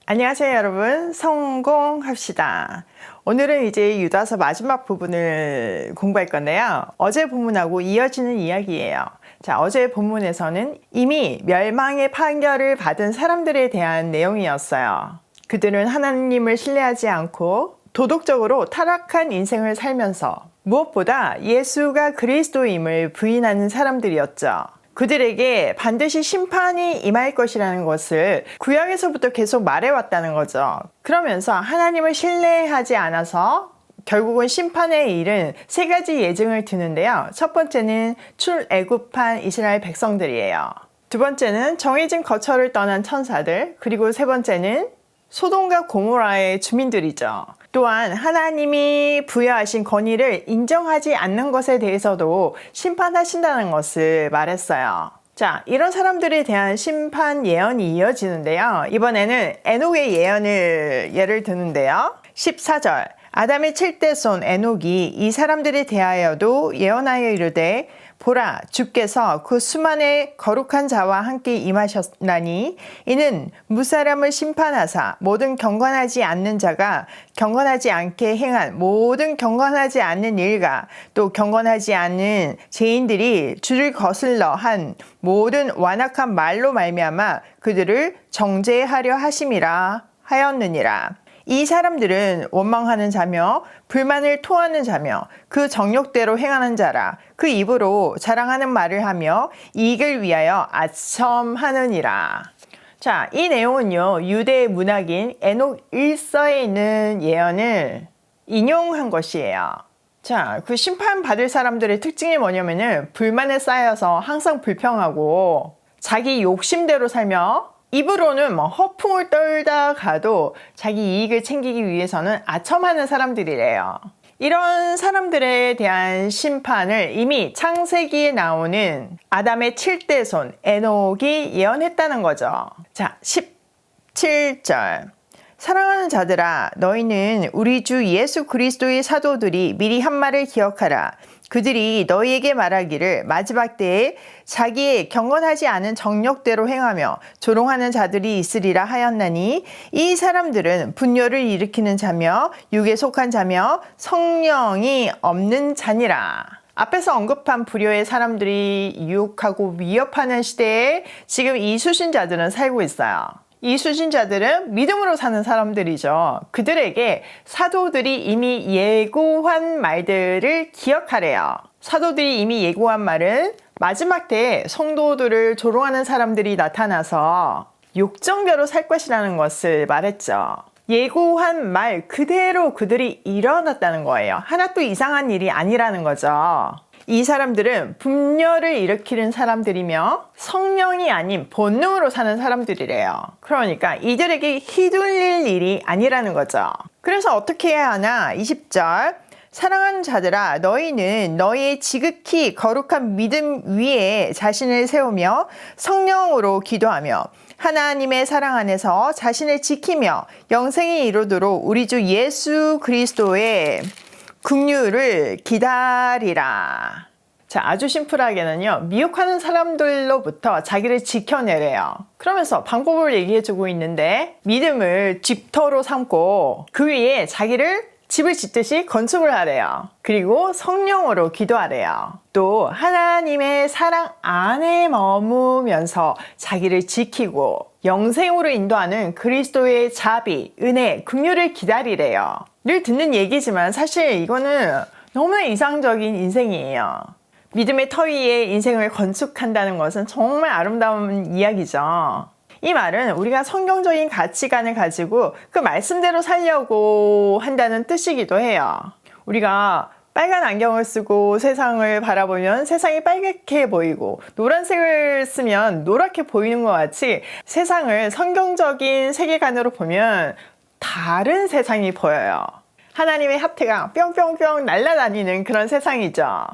안녕하세요 여러분, 성공합시다. 오늘은 이제 유다서 마지막 부분을 공부할 건데요. 어제 본문하고 이어지는 이야기예요. 자, 어제 본문에서는 이미 멸망의 판결을 받은 사람들에 대한 내용이었어요. 그들은 하나님을 신뢰하지 않고 도덕적으로 타락한 인생을 살면서 무엇보다 예수가 그리스도임을 부인하는 사람들이었죠. 그들에게 반드시 심판이 임할 것이라는 것을 구약에서부터 계속 말해왔다는 거죠. 그러면서 하나님을 신뢰하지 않아서 결국은 심판에 이른 세 가지 예증을 드는데요. 첫 번째는 출애굽한 이스라엘 백성들이에요. 두 번째는 정해진 거처를 떠난 천사들, 그리고 세 번째는 소돔과 고모라의 주민들이죠. 또한 하나님이 부여하신 권위를 인정하지 않는 것에 대해서도 심판하신다는 것을 말했어요. 자, 이런 사람들에 대한 심판 예언이 이어지는데요. 이번에는 에녹의 예를 드는데요. 14절 아담의 7대 손 에녹이 이 사람들에 대하여도 예언하여 이르되 보라, 주께서 그 수만의 거룩한 자와 함께 임하셨나니 이는 무사람을 심판하사 모든 경건하지 않는 자가 경건하지 않게 행한 모든 경건하지 않는 일과 또 경건하지 않는 죄인들이 주를 거슬러 한 모든 완악한 말로 말미암아 그들을 정죄하려 하심이라 하였느니라. 이 사람들은 원망하는 자며 불만을 토하는 자며 그 정욕대로 행하는 자라. 그 입으로 자랑하는 말을 하며 이익을 위하여 아첨하느니라. 자, 이 내용은요, 유대 문학인 에녹 1서에 있는 예언을 인용한 것이에요. 자, 그 심판받을 사람들의 특징이 뭐냐면은 불만에 쌓여서 항상 불평하고 자기 욕심대로 살며 입으로는 허풍을 떨다 가도 자기 이익을 챙기기 위해서는 아첨하는 사람들이래요. 이런 사람들에 대한 심판을 이미 창세기에 나오는 아담의 7대 손 에녹이 예언했다는 거죠. 자, 17절 사랑하는 자들아 너희는 우리 주 예수 그리스도의 사도들이 미리 한 말을 기억하라. 그들이 너희에게 말하기를 마지막 때에 자기의 경건하지 않은 정욕대로 행하며 조롱하는 자들이 있으리라 하였나니 이 사람들은 분뇨를 일으키는 자며 육에 속한 자며 성령이 없는 자니라. 앞에서 언급한 불효의 사람들이 유혹하고 위협하는 시대에 지금 이 수신자들은 살고 있어요. 이 수신자들은 믿음으로 사는 사람들이죠. 그들에게 사도들이 이미 예고한 말들을 기억하래요. 사도들이 이미 예고한 말은 마지막 때에 성도들을 조롱하는 사람들이 나타나서 욕정대로 살 것이라는 것을 말했죠. 예고한 말 그대로 그들이 일어났다는 거예요. 하나도 이상한 일이 아니라는 거죠. 이 사람들은 분열을 일으키는 사람들이며 성령이 아닌 본능으로 사는 사람들이래요. 그러니까 이들에게 휘둘릴 일이 아니라는 거죠. 그래서 어떻게 해야 하나? 20절 사랑하는 자들아 너희는 너희의 지극히 거룩한 믿음 위에 자신을 세우며 성령으로 기도하며 하나님의 사랑 안에서 자신을 지키며 영생에 이르도록 우리 주 예수 그리스도의 긍휼을 기다리라. 자, 아주 심플하게는요, 미혹하는 사람들로부터 자기를 지켜내래요. 그러면서 방법을 얘기해주고 있는데 믿음을 집터로 삼고 그 위에 자기를 집을 짓듯이 건축을 하래요. 그리고 성령으로 기도하래요. 또 하나님의 사랑 안에 머무면서 자기를 지키고 영생으로 인도하는 그리스도의 자비, 은혜, 긍휼을 기다리래요. 늘 듣는 얘기지만 사실 이거는 너무나 이상적인 인생이에요. 믿음의 터 위에 인생을 건축한다는 것은 정말 아름다운 이야기죠. 이 말은 우리가 성경적인 가치관을 가지고 그 말씀대로 살려고 한다는 뜻이기도 해요. 우리가 빨간 안경을 쓰고 세상을 바라보면 세상이 빨갛게 보이고 노란색을 쓰면 노랗게 보이는 것 같이 세상을 성경적인 세계관으로 보면 다른 세상이 보여요. 하나님의 하트가 뿅뿅뿅 날아다니는 그런 세상이죠.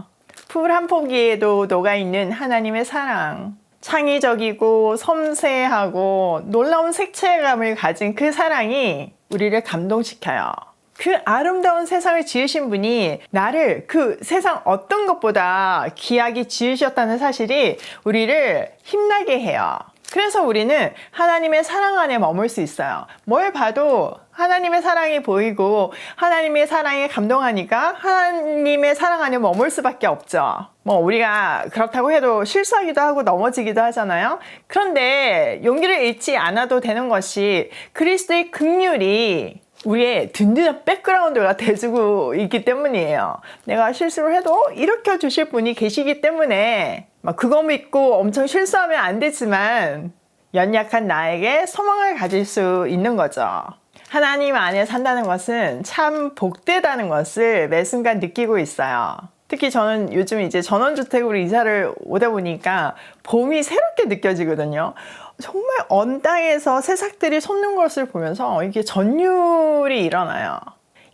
풀 한 포기에도 녹아있는 하나님의 사랑. 창의적이고 섬세하고 놀라운 색채감을 가진 그 사랑이 우리를 감동시켜요. 그 아름다운 세상을 지으신 분이 나를 그 세상 어떤 것보다 귀하게 지으셨다는 사실이 우리를 힘나게 해요. 그래서 우리는 하나님의 사랑 안에 머물 수 있어요. 뭘 봐도 하나님의 사랑이 보이고 하나님의 사랑에 감동하니까 하나님의 사랑 안에 머물 수밖에 없죠. 우리가 그렇다고 해도 실수하기도 하고 넘어지기도 하잖아요. 그런데 용기를 잃지 않아도 되는 것이 그리스도의 긍휼이 우리의 든든한 백그라운드가 돼주고 있기 때문이에요. 내가 실수를 해도 일으켜 주실 분이 계시기 때문에 그거 믿고 엄청 실수하면 안 되지만 연약한 나에게 소망을 가질 수 있는 거죠. 하나님 안에 산다는 것은 참 복되다는 것을 매 순간 느끼고 있어요. 특히 저는 요즘 이제 전원주택으로 이사를 오다 보니까 봄이 새롭게 느껴지거든요. 정말 언 땅에서 새싹들이 솟는 것을 보면서 이게 전율이 일어나요.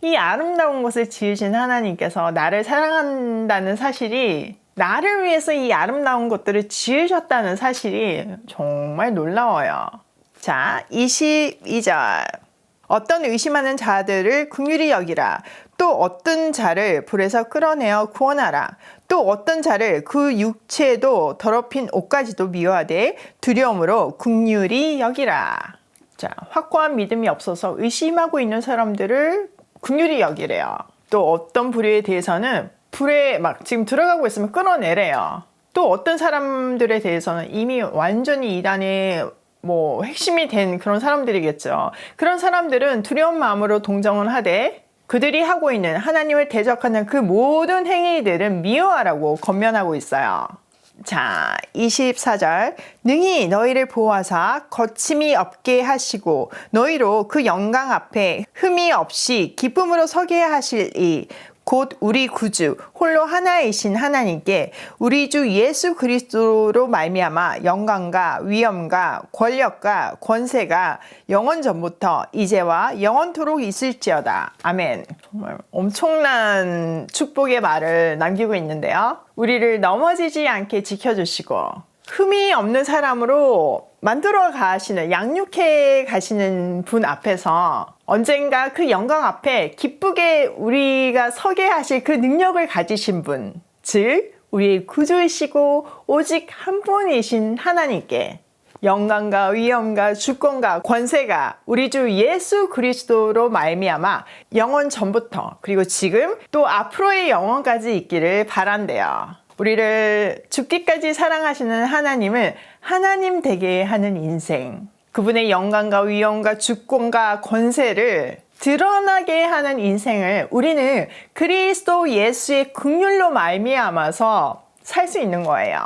이 아름다운 것을 지으신 하나님께서 나를 사랑한다는 사실이, 나를 위해서 이 아름다운 것들을 지으셨다는 사실이 정말 놀라워요. 자, 22절. 어떤 의심하는 자들을 긍휼히 여기라. 또 어떤 자를 불에서 끌어내어 구원하라. 또 어떤 자를 그 육체도 더럽힌 옷까지도 미워하되 두려움으로 긍휼히 여기라. 자, 확고한 믿음이 없어서 의심하고 있는 사람들을 긍휼히 여기래요. 또 어떤 부류에 대해서는 불에 지금 들어가고 있으면 끌어내래요. 또 어떤 사람들에 대해서는 이미 완전히 이단의 핵심이 된 그런 사람들이겠죠. 그런 사람들은 두려운 마음으로 동정을 하되 그들이 하고 있는 하나님을 대적하는 그 모든 행위들은 미워하라고 권면하고 있어요. 자, 24절. 능히 너희를 보호하사 거침이 없게 하시고 너희로 그 영광 앞에 흠이 없이 기쁨으로 서게 하시리. 곧 우리 구주 홀로 하나이신 하나님께 우리 주 예수 그리스도로 말미암아 영광과 위엄과 권력과 권세가 영원 전부터 이제와 영원토록 있을지어다. 아멘. 정말 엄청난 축복의 말을 남기고 있는데요. 우리를 넘어지지 않게 지켜주시고 흠이 없는 사람으로 만들어 가시는, 양육해 가시는 분 앞에서 언젠가 그 영광 앞에 기쁘게 우리가 서게 하실 그 능력을 가지신 분, 즉 우리의 구주이시고 오직 한 분이신 하나님께 영광과 위엄과 주권과 권세가 우리 주 예수 그리스도로 말미암아 영원 전부터 그리고 지금 또 앞으로의 영원까지 있기를 바란대요. 우리를 죽기까지 사랑하시는 하나님을 하나님 되게 하는 인생, 그분의 영광과 위엄과 주권과 권세를 드러나게 하는 인생을 우리는 그리스도 예수의 긍휼로 말미암아서 살 수 있는 거예요.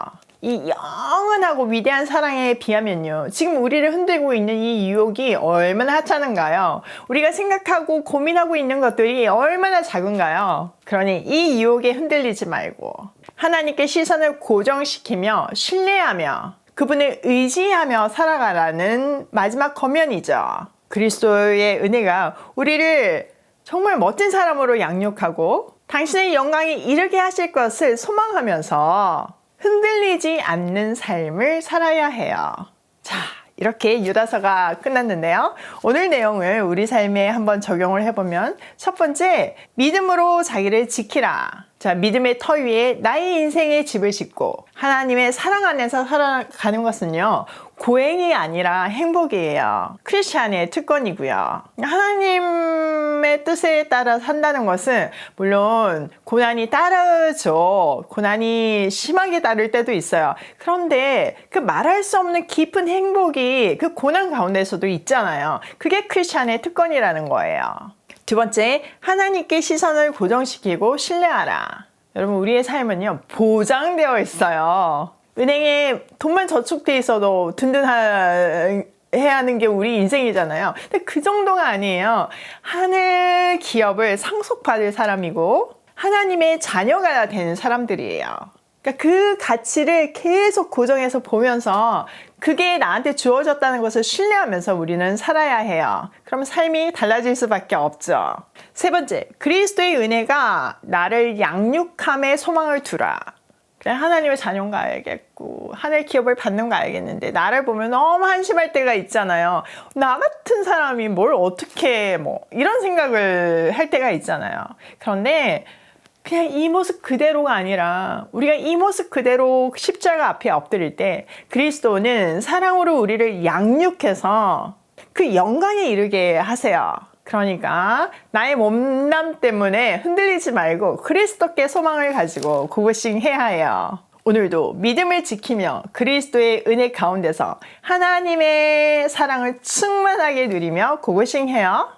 이 영원하고 위대한 사랑에 비하면요, 지금 우리를 흔들고 있는 이 유혹이 얼마나 하찮은가요? 우리가 생각하고 고민하고 있는 것들이 얼마나 작은가요? 그러니 이 유혹에 흔들리지 말고 하나님께 시선을 고정시키며 신뢰하며 그분을 의지하며 살아가라는 마지막 권면이죠. 그리스도의 은혜가 우리를 정말 멋진 사람으로 양육하고 당신의 영광에 이르게 하실 것을 소망하면서 흔들리지 않는 삶을 살아야 해요. 자, 이렇게 유다서가 끝났는데요. 오늘 내용을 우리 삶에 한번 적용을 해보면, 첫 번째, 믿음으로 자기를 지키라. 자, 믿음의 터 위에 나의 인생의 집을 짓고 하나님의 사랑 안에서 살아가는 것은요, 고행이 아니라 행복이에요. 크리스찬의 특권이고요. 하나님의 뜻에 따라 산다는 것은 물론 고난이 따르죠. 고난이 심하게 따를 때도 있어요. 그런데 그 말할 수 없는 깊은 행복이 그 고난 가운데서도 있잖아요. 그게 크리스찬의 특권이라는 거예요. 두 번째, 하나님께 시선을 고정시키고 신뢰하라. 여러분, 우리의 삶은요, 보장되어 있어요. 은행에 돈만 저축돼 있어도 든든해야 하는 게 우리 인생이잖아요. 근데 그 정도가 아니에요. 하늘 기업을 상속받을 사람이고 하나님의 자녀가 되는 사람들이에요. 그러니까 그 가치를 계속 고정해서 보면서 그게 나한테 주어졌다는 것을 신뢰하면서 우리는 살아야 해요. 그럼 삶이 달라질 수밖에 없죠. 세 번째, 그리스도의 은혜가 나를 양육함에 소망을 두라. 그래, 하나님의 자녀인가 알겠고 하늘 기업을 받는 거 알겠는데 나를 보면 너무 한심할 때가 있잖아요. 나 같은 사람이 뭘 어떻게 이런 생각을 할 때가 있잖아요. 그런데 그냥 이 모습 그대로가 아니라 우리가 이 모습 그대로 십자가 앞에 엎드릴 때 그리스도는 사랑으로 우리를 양육해서 그 영광에 이르게 하세요. 그러니까 나의 몸남 때문에 흔들리지 말고 그리스도께 소망을 가지고 고고싱 해야 해요. 오늘도 믿음을 지키며 그리스도의 은혜 가운데서 하나님의 사랑을 충만하게 누리며 고고싱 해요.